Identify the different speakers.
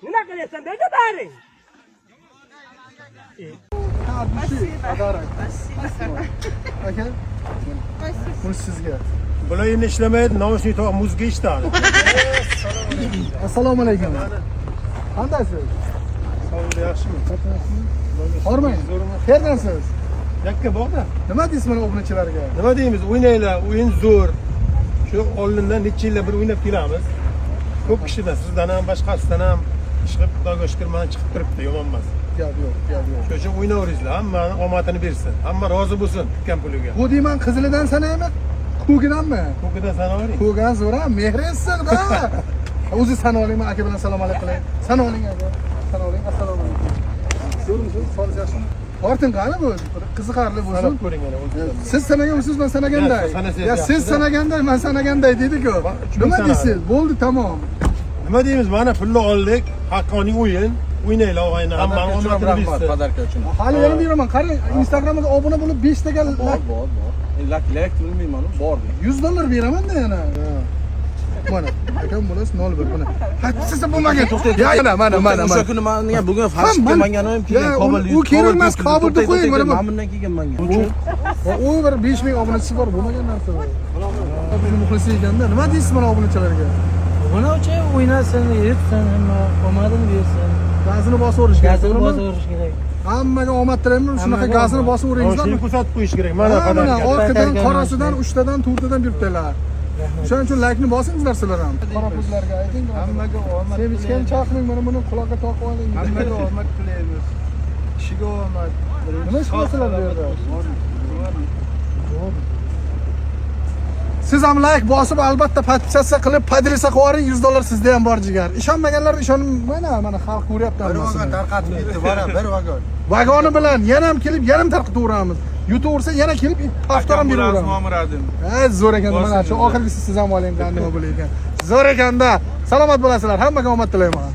Speaker 1: nima qilyapsan deydi baring.
Speaker 2: Aka. Pul sizga.
Speaker 3: Bular endi ishlamaydi, namozni to'q muzga ishtadi.
Speaker 2: Assalomu alaykum. Qandaysiz?
Speaker 3: Sog'lik yaxshimi?
Speaker 2: Hormang. Qayerdansiz?
Speaker 3: Yakka bog'da.
Speaker 2: Nima deysiz mana obunachilarga?
Speaker 3: Nima deymiz? O'ynanglar, o'yin zo'r. Shu oldindan necha yillar bir o'ynab kelamiz. Ko'p kishidan, sizdan ham, boshqasidan ham chiqib, Xudoga shukr, mana chiqib turibdi, yomon emas.
Speaker 2: Gap yo'q.
Speaker 3: Shuning uchun o'ynayveringlar, hammani omadini bersin. Hamma rozi bo'lsin tutgan puliga.
Speaker 2: Bu deyman qizilidan sanaymi? Ko'ginanmi?
Speaker 3: Ko'kidan sanavering.
Speaker 2: Ko'gan zo'ra, mehri issiqda. O'zi sana oling, men aka bilan salom alaykum qiling. Sana oling aka. Sana oling, assalomu alaykum. Zo'rmisiz? Sog'liq yaxshimi? Orting qani bu? Qiziqarli bo'lsin.
Speaker 3: Sanab ko'ring ana o'zi.
Speaker 2: Siz sanagansiz, men sanaganday. Ya siz sanaganday, men sanaganday dedi-ku. Nima deysiz? Bo'ldi, tamom.
Speaker 3: Nima deymiz? Mana pulni oldik, haqqoniy o'yin. O'ynanglar o'g'ayni, hammani omadini bersin.
Speaker 4: Podarka uchun.
Speaker 2: Hali yana beraman. Qarang, Instagramga obuna bo'lib 5 taga
Speaker 4: Bor. Lak bilmayman, bor.
Speaker 2: $100 beraman-da yana. Mana, akam bo'lasiz 01 buni. Hatsisi bo'lmagan. Mana.
Speaker 4: O'sha kuni menga bugun farsh kelmagan o'yim kelgan Kobul.
Speaker 2: U kerak emas, Kobulda qo'ying mana bu.
Speaker 4: Men bundan kelgan menga.
Speaker 2: U bir 5000 obunachisi bor, bo'lmagan narsa bu. Bizni muxlisi ekanda, nima deysiz mana obunachilarga?
Speaker 1: Bunacha o'ynasin, yetsin, hamma omadini bersin.
Speaker 2: Gazini bosib o'rish kerak.
Speaker 1: Gazini bosib o'rish kerak.
Speaker 2: Hammaga omad tilayman, shunaqa gazini bosib o'ringizlar.
Speaker 3: Shuni ko'rsatib qo'yish kerak. Mana
Speaker 2: Mana
Speaker 3: podarka.
Speaker 2: orqadan, qorasidan, uchtadan, to'rttadan beribdilar. Shuning uchun laykni bosingizlar sizlar ham. Qora pullarga ayting.
Speaker 5: Hammaga omad
Speaker 2: Sevishgan chaqning mana buni quloqqa toqib oling.
Speaker 5: Hammaga omad tilaymiz. Kishiga omad.
Speaker 2: Nima ish qilasizlar bu yerda? Siz ham like bosib, albatta podpisatsiya qilib, podresa qo'ying, $100 sizda ham bor jigar. Ishonmaganlar mana xalq ko'ryapti
Speaker 5: Bir
Speaker 2: hammasini.
Speaker 5: vagon tarqatib ketdi, mana bir vagon.
Speaker 2: Vagoni bilan yana ham kelib, yarim tarqataveramiz. Yutaversa yana kelib, hafta ham beraveramiz. Zo'r ekan, mana shu oxirgisi siz ham oling, nima bo'lar ekan. Zo'r ekanda. Salomat bo'lasizlar. Hammaga omad tilayman.